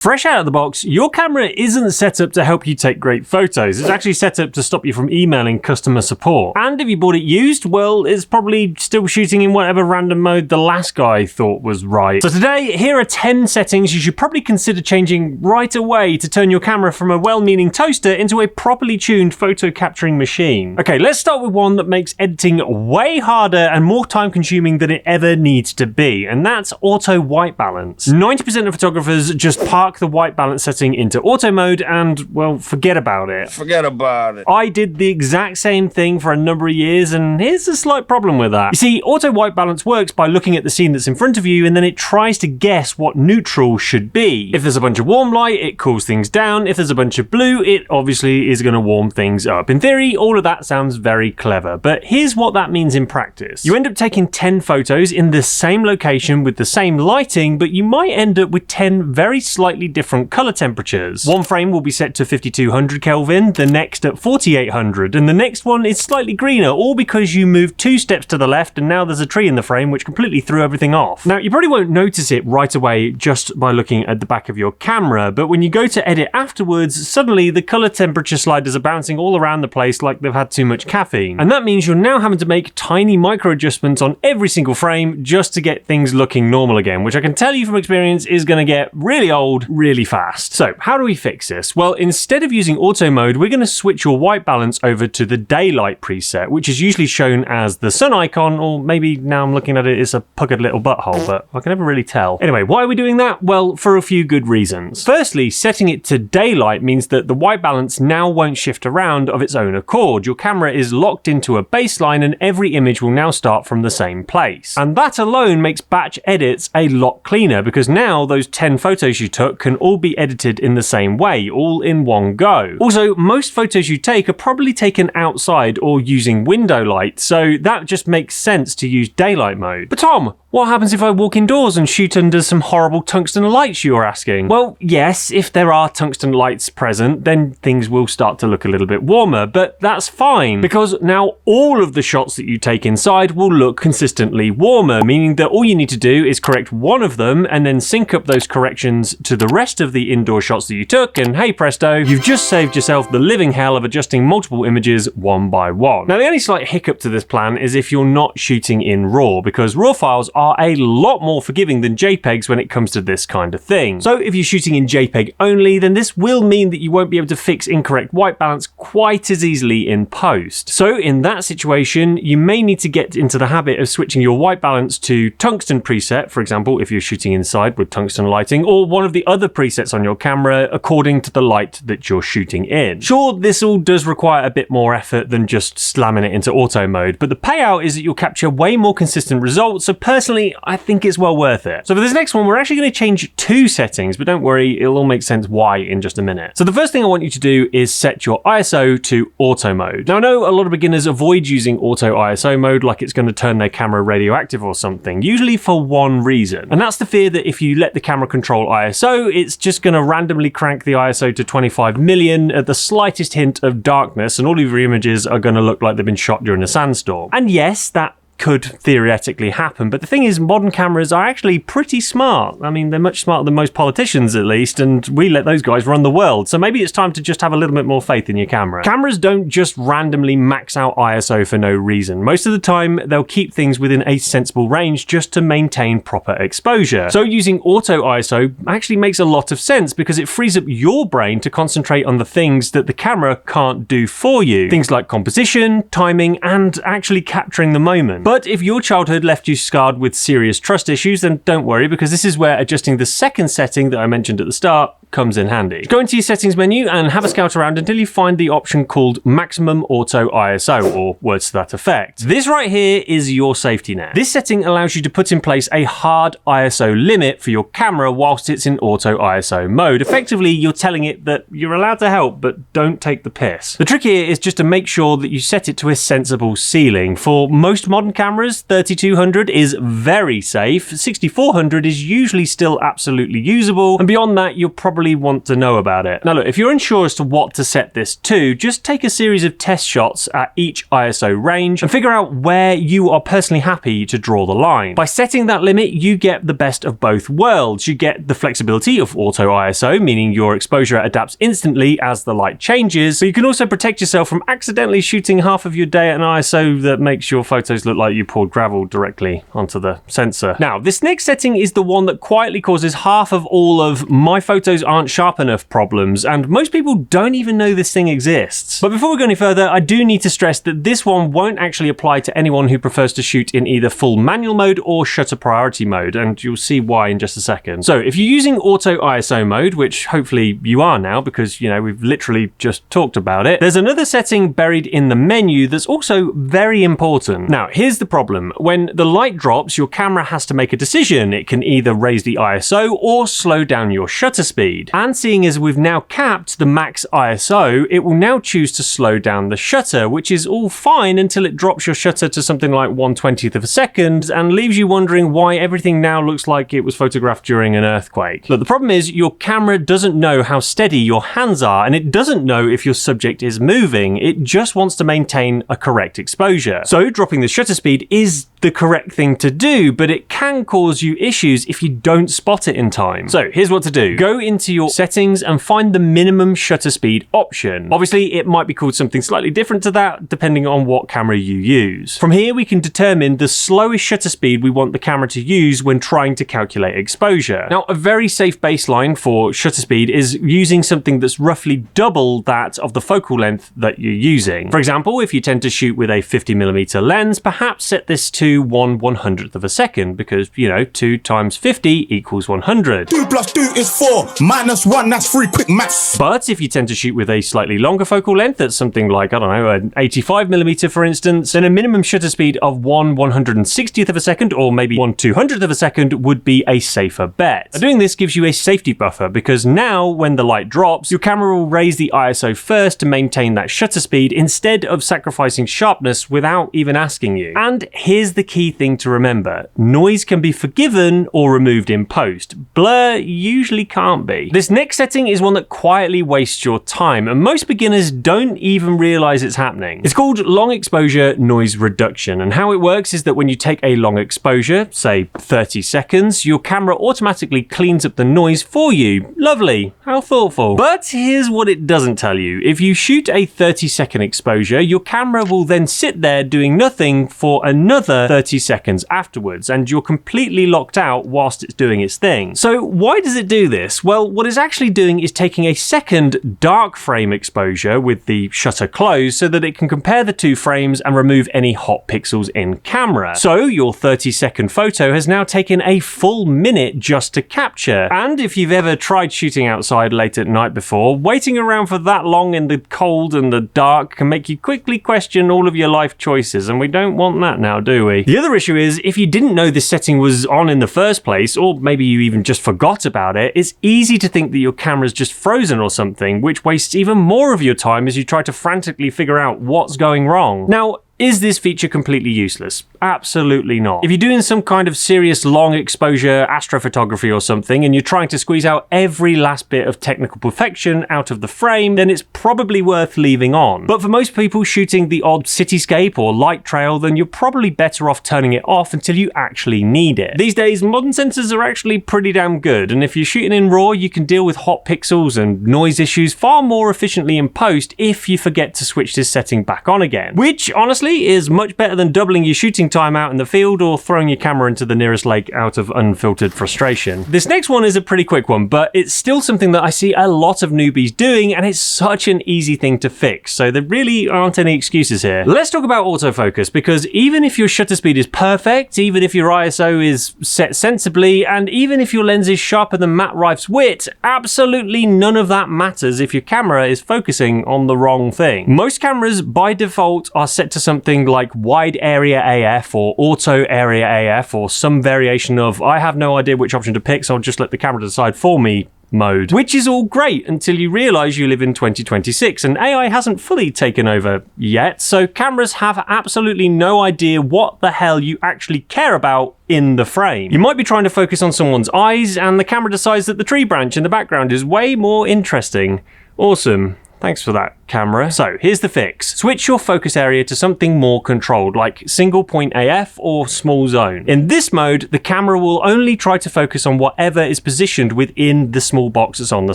Fresh out of the box, your camera isn't set up to help you take great photos. It's actually set up to stop you from emailing customer support. And if you bought it used, well, it's probably still shooting in whatever random mode the last guy thought was right. So today, here are 10 settings you should probably consider changing right away to turn your camera from a well-meaning toaster into a properly tuned photo capturing machine. Okay, let's start with one that makes editing way harder and more time-consuming than it ever needs to be, and that's auto white balance. 90% of photographers just park the white balance setting into auto mode and, well, forget about it. Forget about it. I did the exact same thing for a number of years, and here's a slight problem with that. You see, auto white balance works by looking at the scene that's in front of you, and then it tries to guess what neutral should be. If there's a bunch of warm light, it cools things down. If there's a bunch of blue, it obviously is going to warm things up. In theory, all of that sounds very clever, but here's what that means in practice. You end up taking 10 photos in the same location with the same lighting, but you might end up with 10 very slightly different color temperatures. One frame will be set to 5200 Kelvin, the next at 4800, and the next one is slightly greener, all because you moved 2 steps to the left and now there's a tree in the frame which completely threw everything off. Now, you probably won't notice it right away just by looking at the back of your camera, but when you go to edit afterwards, suddenly the color temperature sliders are bouncing all around the place like they've had too much caffeine. And that means you're now having to make tiny micro adjustments on every single frame just to get things looking normal again, which I can tell you from experience is going to get really old really fast. So how do we fix this? Well, instead of using auto mode, we're going to switch your white balance over to the daylight preset, which is usually shown as the sun icon, or maybe now I'm looking at it, it's a puckered little butthole, but I can never really tell. Anyway, why are we doing that? Well, for a few good reasons. Firstly, setting it to daylight means that the white balance now won't shift around of its own accord. Your camera is locked into a baseline and every image will now start from the same place. And that alone makes batch edits a lot cleaner, because now those 10 photos you took can all be edited in the same way, all in one go. Also, most photos you take are probably taken outside or using window light, so that just makes sense to use daylight mode. But Tom, what happens if I walk indoors and shoot under some horrible tungsten lights, you are asking? Well, yes, if there are tungsten lights present, then things will start to look a little bit warmer, but that's fine, because now all of the shots that you take inside will look consistently warmer, meaning that all you need to do is correct one of them and then sync up those corrections to the rest of the indoor shots that you took, and hey presto, you've just saved yourself the living hell of adjusting multiple images one by one. Now, the only slight hiccup to this plan is if you're not shooting in RAW, because RAW files are a lot more forgiving than JPEGs when it comes to this kind of thing. So if you're shooting in JPEG only, then this will mean that you won't be able to fix incorrect white balance quite as easily in post. So in that situation, you may need to get into the habit of switching your white balance to tungsten preset, for example, if you're shooting inside with tungsten lighting, or one of the other presets on your camera according to the light that you're shooting in. Sure, this all does require a bit more effort than just slamming it into auto mode, but the payout is that you'll capture way more consistent results, so personally, I think it's well worth it. So for this next one, we're actually going to change 2 settings, but don't worry, it'll all make sense why in just a minute. So the first thing I want you to do is set your ISO to auto mode. Now, I know a lot of beginners avoid using auto ISO mode like it's going to turn their camera radioactive or something, usually for one reason, and that's the fear that if you let the camera control ISO, it's just going to randomly crank the ISO to 25 million at the slightest hint of darkness, and all of your images are going to look like they've been shot during a sandstorm. And yes, that could theoretically happen, but the thing is, modern cameras are actually pretty smart. I mean, they're much smarter than most politicians, at least, and we let those guys run the world, so maybe it's time to just have a little bit more faith in your camera. Cameras don't just randomly max out ISO for no reason. Most of the time, they'll keep things within a sensible range just to maintain proper exposure. So using auto ISO actually makes a lot of sense, because it frees up your brain to concentrate on the things that the camera can't do for you. Things like composition, timing, and actually capturing the moment. But if your childhood left you scarred with serious trust issues, then don't worry, because this is where adjusting the second setting that I mentioned at the start comes in handy. Go into your settings menu and have a scout around until you find the option called Maximum Auto ISO, or words to that effect. This right here is your safety net. This setting allows you to put in place a hard ISO limit for your camera whilst it's in auto ISO mode. Effectively, you're telling it that you're allowed to help, but don't take the piss. The trick here is just to make sure that you set it to a sensible ceiling. For most modern cameras, 3200 is very safe, 6400 is usually still absolutely usable, and beyond that, you're probably probably want to know about it. Now look, if you're unsure as to what to set this to, just take a series of test shots at each ISO range and figure out where you are personally happy to draw the line. By setting that limit, you get the best of both worlds. You get the flexibility of auto ISO, meaning your exposure adapts instantly as the light changes, but you can also protect yourself from accidentally shooting half of your day at an ISO that makes your photos look like you poured gravel directly onto the sensor. Now, this next setting is the one that quietly causes half of all of my photos aren't sharp enough problems, and most people don't even know this thing exists. But before we go any further, I do need to stress that this one won't actually apply to anyone who prefers to shoot in either full manual mode or shutter priority mode, and you'll see why in just a second. So if you're using auto ISO mode, which hopefully you are now because, we've literally just talked about it, there's another setting buried in the menu that's also very important. Now, here's the problem. When the light drops, your camera has to make a decision. It can either raise the ISO or slow down your shutter speed. And seeing as we've now capped the max ISO, it will now choose to slow down the shutter, which is all fine until it drops your shutter to something like 1/20th of a second and leaves you wondering why everything now looks like it was photographed during an earthquake. Look, the problem is your camera doesn't know how steady your hands are, and it doesn't know if your subject is moving. It just wants to maintain a correct exposure. So dropping the shutter speed is the correct thing to do, but it can cause you issues if you don't spot it in time. So here's what to do. Go into your settings and find the minimum shutter speed option. Obviously, it might be called something slightly different to that, depending on what camera you use. From here, we can determine the slowest shutter speed we want the camera to use when trying to calculate exposure. Now, a very safe baseline for shutter speed is using something that's roughly double that of the focal length that you're using. For example, if you tend to shoot with a 50mm lens, perhaps set this to 1/100th of a second because, 2 times 50 equals 100. 2 + 2 is 4, -1, that's 3, quick maths. But if you tend to shoot with a slightly longer focal length, that's something like, an 85mm for instance, then a minimum shutter speed of 1/160th of a second or maybe 1/200th of a second would be a safer bet. Now, doing this gives you a safety buffer because now when the light drops, your camera will raise the ISO first to maintain that shutter speed instead of sacrificing sharpness without even asking you. And here's the key thing to remember. Noise can be forgiven or removed in post. Blur usually can't be. This next setting is one that quietly wastes your time, and most beginners don't even realize it's happening. It's called long exposure noise reduction, and how it works is that when you take a long exposure, say 30 seconds, your camera automatically cleans up the noise for you. Lovely. How thoughtful. But here's what it doesn't tell you. If you shoot a 30-second exposure, your camera will then sit there doing nothing for another 30 seconds afterwards, and you're completely locked out whilst it's doing its thing. So why does it do this? Well, what it's actually doing is taking a second dark frame exposure with the shutter closed so that it can compare the two frames and remove any hot pixels in camera. So your 30-second photo has now taken a full minute just to capture. And if you've ever tried shooting outside late at night before, waiting around for that long in the cold and the dark can make you quickly question all of your life choices, and we don't want that now, do we? The other issue is, if you didn't know this setting was on in the first place, or maybe you even just forgot about it, it's easy to think that your camera's just frozen or something, which wastes even more of your time as you try to frantically figure out what's going wrong. Now, is this feature completely useless? Absolutely not. If you're doing some kind of serious long exposure astrophotography or something and you're trying to squeeze out every last bit of technical perfection out of the frame, then it's probably worth leaving on. But for most people shooting the odd cityscape or light trail, then you're probably better off turning it off until you actually need it. These days, modern sensors are actually pretty damn good, and if you're shooting in RAW, you can deal with hot pixels and noise issues far more efficiently in post if you forget to switch this setting back on again. Which, honestly, is much better than doubling your shooting time out in the field or throwing your camera into the nearest lake out of unfiltered frustration. This next one is a pretty quick one, but it's still something that I see a lot of newbies doing, and it's such an easy thing to fix, so there really aren't any excuses here. Let's talk about autofocus, because even if your shutter speed is perfect, even if your ISO is set sensibly, and even if your lens is sharper than Matt Rife's wit, absolutely none of that matters if your camera is focusing on the wrong thing. Most cameras by default are set to something like wide area AF or auto area AF or some variation of I have no idea which option to pick, so I'll just let the camera decide for me mode, which is all great until you realize you live in 2026 and AI hasn't fully taken over yet, so cameras have absolutely no idea what the hell you actually care about in the frame. You might be trying to focus on someone's eyes and the camera decides that the tree branch in the background is way more interesting. Awesome. Thanks for that, camera. So here's the fix. Switch your focus area to something more controlled, like single point AF or small zone. In this mode, the camera will only try to focus on whatever is positioned within the small box that's on the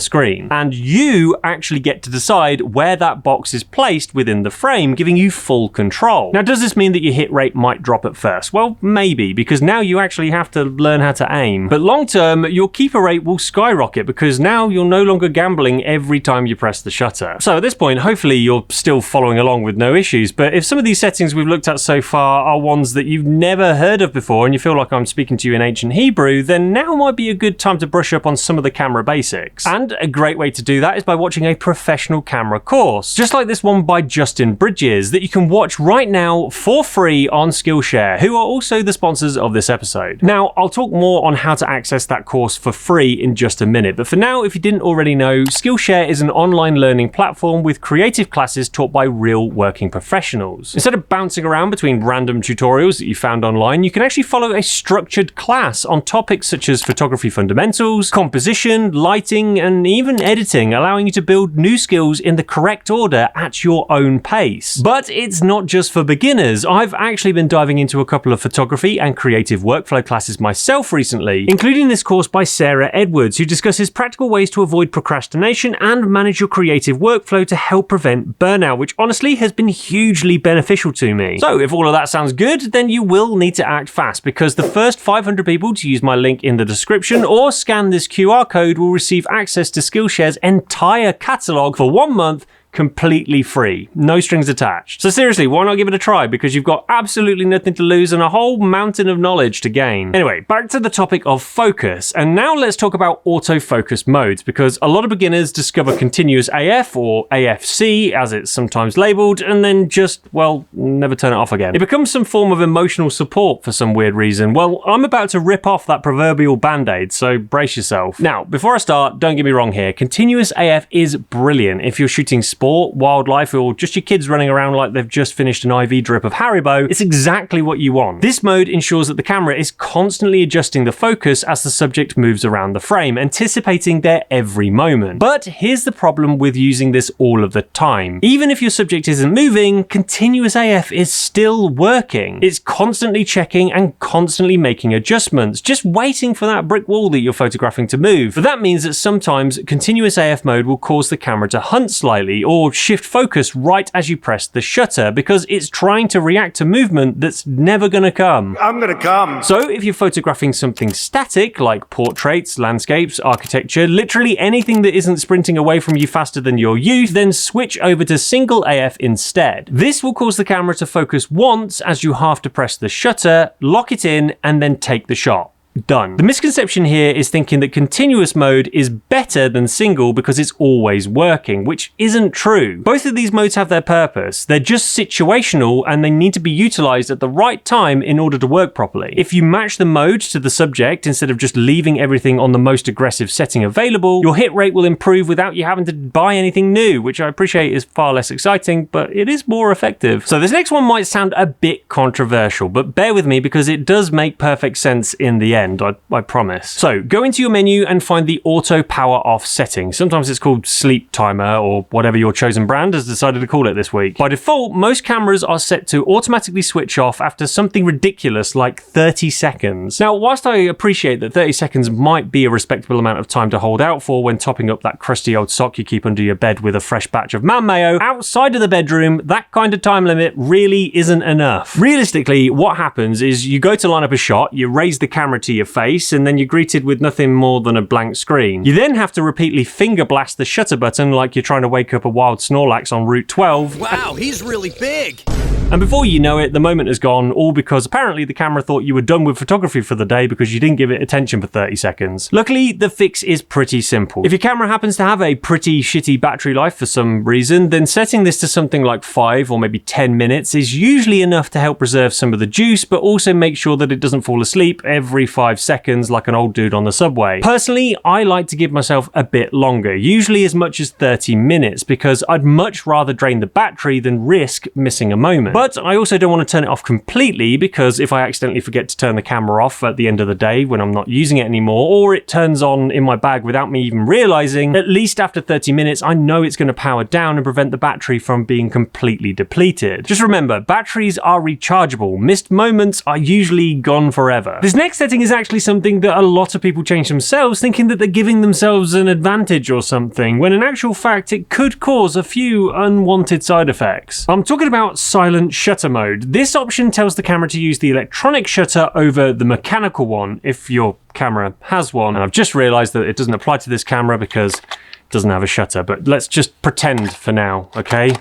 screen. And you actually get to decide where that box is placed within the frame, giving you full control. Now, does this mean that your hit rate might drop at first? Well, maybe, because now you actually have to learn how to aim. But long term, your keeper rate will skyrocket because now you're no longer gambling every time you press the shutter. So at this point, hopefully you're still following along with no issues, but if some of these settings we've looked at so far are ones that you've never heard of before and you feel like I'm speaking to you in ancient Hebrew, then now might be a good time to brush up on some of the camera basics. And a great way to do that is by watching a professional camera course, just like this one by Justin Bridges that you can watch right now for free on Skillshare, who are also the sponsors of this episode. Now, I'll talk more on how to access that course for free in just a minute, but for now, if you didn't already know, Skillshare is an online learning platform with creative classes taught by real working professionals. Instead of bouncing around between random tutorials that you found online, you can actually follow a structured class on topics such as photography fundamentals, composition, lighting, and even editing, allowing you to build new skills in the correct order at your own pace. But it's not just for beginners. I've actually been diving into a couple of photography and creative workflow classes myself recently, including this course by Sarah Edwards, who discusses practical ways to avoid procrastination and manage your creative workflow to help prevent burnout, which honestly has been hugely beneficial to me. So if all of that sounds good, then you will need to act fast, because the first 500 people to use my link in the description or scan this QR code will receive access to Skillshare's entire catalog for 1 month, completely free, no strings attached. So seriously, why not give it a try? Because you've got absolutely nothing to lose and a whole mountain of knowledge to gain. Anyway, back to the topic of focus, and now let's talk about autofocus modes, because a lot of beginners discover continuous AF or AFC as it's sometimes labeled, and then just, well, never turn it off again. It becomes some form of emotional support for some weird reason. Well, I'm about to rip off that proverbial band-aid, so brace yourself. Now, before I start, don't get me wrong here, continuous AF is brilliant if you're shooting sport, wildlife, or just your kids running around like they've just finished an IV drip of Haribo. It's exactly what you want. This mode ensures that the camera is constantly adjusting the focus as the subject moves around the frame, anticipating their every moment. But here's the problem with using this all of the time. Even if your subject isn't moving, continuous AF is still working. It's constantly checking and constantly making adjustments, just waiting for that brick wall that you're photographing to move. But that means that sometimes continuous AF mode will cause the camera to hunt slightly or shift focus right as you press the shutter, because it's trying to react to movement that's never gonna come. I'm gonna come. So if you're photographing something static, like portraits, landscapes, architecture, literally anything that isn't sprinting away from you faster than your youth, then switch over to single AF instead. This will cause the camera to focus once as you have to press the shutter, lock it in, and then take the shot. Done. The misconception here is thinking that continuous mode is better than single because it's always working, which isn't true. Both of these modes have their purpose. They're just situational and they need to be utilized at the right time in order to work properly. If you match the mode to the subject instead of just leaving everything on the most aggressive setting available, your hit rate will improve without you having to buy anything new, which I appreciate is far less exciting, but it is more effective. So this next one might sound a bit controversial, but bear with me because it does make perfect sense in the end. I promise. So go into your menu and find the auto power off setting. Sometimes it's called sleep timer or whatever your chosen brand has decided to call it this week. By default, most cameras are set to automatically switch off after something ridiculous like 30 seconds. Now, whilst I appreciate that 30 seconds might be a respectable amount of time to hold out for when topping up that crusty old sock you keep under your bed with a fresh batch of man mayo, outside of the bedroom, that kind of time limit really isn't enough. Realistically, what happens is you go to line up a shot, you raise the camera to your face, and then you're greeted with nothing more than a blank screen. You then have to repeatedly finger blast the shutter button like you're trying to wake up a wild Snorlax on Route 12. Wow, he's really big. And before you know it, the moment is gone, all because apparently the camera thought you were done with photography for the day because you didn't give it attention for 30 seconds. Luckily, the fix is pretty simple. If your camera happens to have a pretty shitty battery life for some reason, then setting this to something like 5 or maybe 10 minutes is usually enough to help preserve some of the juice, but also make sure that it doesn't fall asleep every 5 45 seconds like an old dude on the subway. Personally, I like to give myself a bit longer, usually as much as 30 minutes, because I'd much rather drain the battery than risk missing a moment. But I also don't want to turn it off completely, because if I accidentally forget to turn the camera off at the end of the day when I'm not using it anymore, or it turns on in my bag without me even realizing, at least after 30 minutes I know it's going to power down and prevent the battery from being completely depleted. Just remember, batteries are rechargeable. Missed moments are usually gone forever. This next setting is actually something that a lot of people change themselves, thinking that they're giving themselves an advantage or something, when in actual fact it could cause a few unwanted side effects. I'm talking about silent shutter mode. This option tells the camera to use the electronic shutter over the mechanical one, if your camera has one. And I've just realized that it doesn't apply to this camera because it doesn't have a shutter, but let's just pretend for now, okay?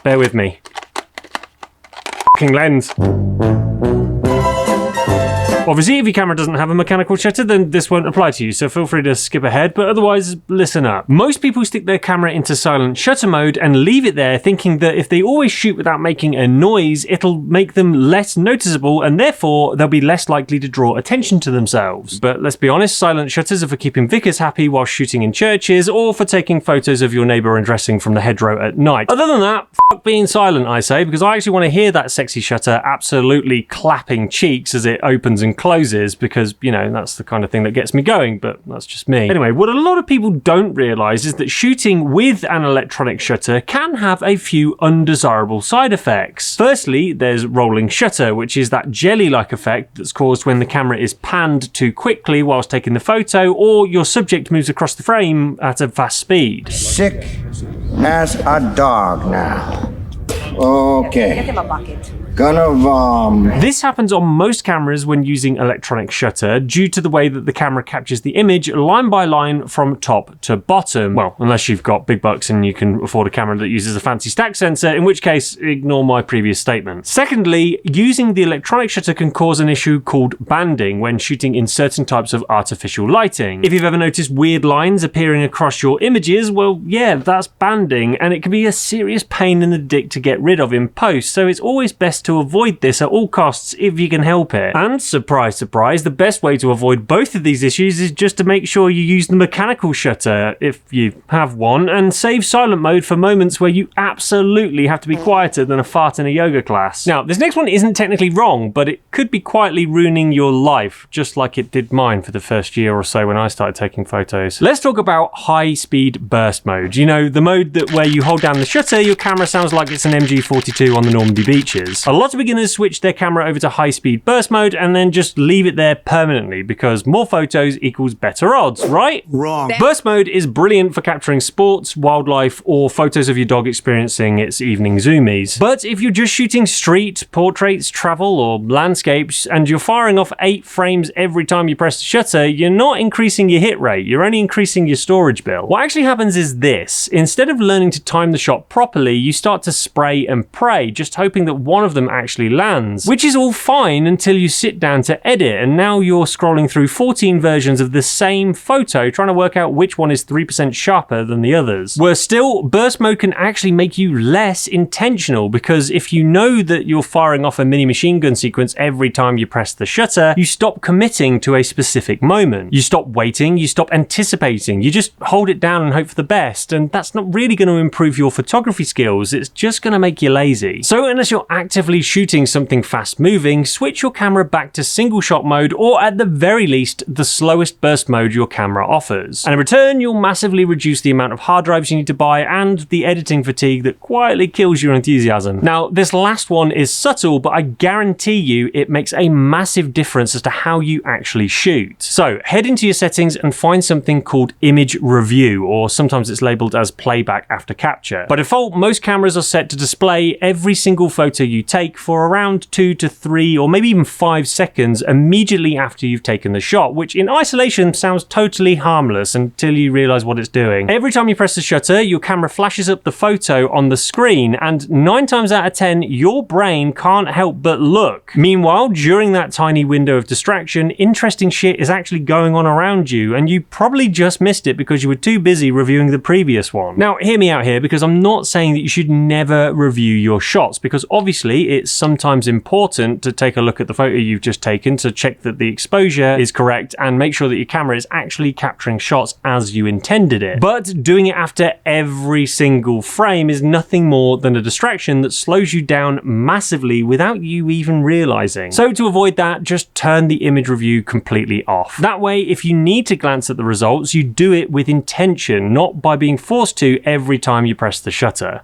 Bear with me. F***ing lens. Obviously, if your camera doesn't have a mechanical shutter, then this won't apply to you, so feel free to skip ahead, but otherwise, listen up. Most people stick their camera into silent shutter mode and leave it there, thinking that if they always shoot without making a noise, it'll make them less noticeable, and therefore, they'll be less likely to draw attention to themselves. But let's be honest, silent shutters are for keeping vicars happy while shooting in churches, or for taking photos of your neighbour undressing from the hedgerow at night. Other than that, fuck being silent, I say, because I actually want to hear that sexy shutter absolutely clapping cheeks as it opens and closes, because, you know, that's the kind of thing that gets me going, but that's just me. Anyway, what a lot of people don't realise is that shooting with an electronic shutter can have a few undesirable side effects. Firstly, there's rolling shutter, which is that jelly-like effect that's caused when the camera is panned too quickly whilst taking the photo, or your subject moves across the frame at a fast speed. Sick as a dog now. Okay. Get him a bucket. This happens on most cameras when using electronic shutter due to the way that the camera captures the image line by line from top to bottom. Well, unless you've got big bucks and you can afford a camera that uses a fancy stack sensor, in which case, ignore my previous statement. Secondly, using the electronic shutter can cause an issue called banding when shooting in certain types of artificial lighting. If you've ever noticed weird lines appearing across your images, well, yeah, that's banding, and it can be a serious pain in the dick to get rid of in post, so it's always best to avoid this at all costs if you can help it. And surprise, surprise, the best way to avoid both of these issues is just to make sure you use the mechanical shutter, if you have one, and save silent mode for moments where you absolutely have to be quieter than a fart in a yoga class. Now, this next one isn't technically wrong, but it could be quietly ruining your life, just like it did mine for the first year or so when I started taking photos. Let's talk about high-speed burst mode. You know, the mode that where you hold down the shutter, your camera sounds like it's an MG42 on the Normandy beaches. A lot of beginners switch their camera over to high-speed burst mode and then just leave it there permanently because more photos equals better odds, right? Wrong. Burst mode is brilliant for capturing sports, wildlife, or photos of your dog experiencing its evening zoomies. But if you're just shooting street, portraits, travel, or landscapes, and you're firing off 8 frames every time you press the shutter, you're not increasing your hit rate, you're only increasing your storage bill. What actually happens is this: instead of learning to time the shot properly, you start to spray and pray, just hoping that one of them actually lands, which is all fine until you sit down to edit, and now you're scrolling through 14 versions of the same photo trying to work out which one is 3% sharper than the others. Worse still, burst mode can actually make you less intentional, because if you know that you're firing off a mini machine gun sequence every time you press the shutter, you stop committing to a specific moment. You stop waiting, you stop anticipating, you just hold it down and hope for the best, and that's not really going to improve your photography skills, it's just going to make you lazy. So unless you're actively shooting something fast moving, switch your camera back to single shot mode, or at the very least, the slowest burst mode your camera offers. And in return, you'll massively reduce the amount of hard drives you need to buy and the editing fatigue that quietly kills your enthusiasm. Now, this last one is subtle, but I guarantee you it makes a massive difference as to how you actually shoot. So head into your settings and find something called image review, or sometimes it's labeled as playback after capture. By default, most cameras are set to display every single photo you take for around 2 to 3 or maybe even 5 seconds immediately after you've taken the shot, which in isolation sounds totally harmless until you realize what it's doing. Every time you press the shutter, your camera flashes up the photo on the screen, and 9 times out of 10, your brain can't help but look. Meanwhile, during that tiny window of distraction, interesting shit is actually going on around you, and you probably just missed it because you were too busy reviewing the previous one. Now, hear me out here, because I'm not saying that you should never review your shots, because obviously it's sometimes important to take a look at the photo you've just taken to check that the exposure is correct and make sure that your camera is actually capturing shots as you intended it. But doing it after every single frame is nothing more than a distraction that slows you down massively without you even realizing. So to avoid that, just turn the image review completely off. That way, if you need to glance at the results, you do it with intention, not by being forced to every time you press the shutter.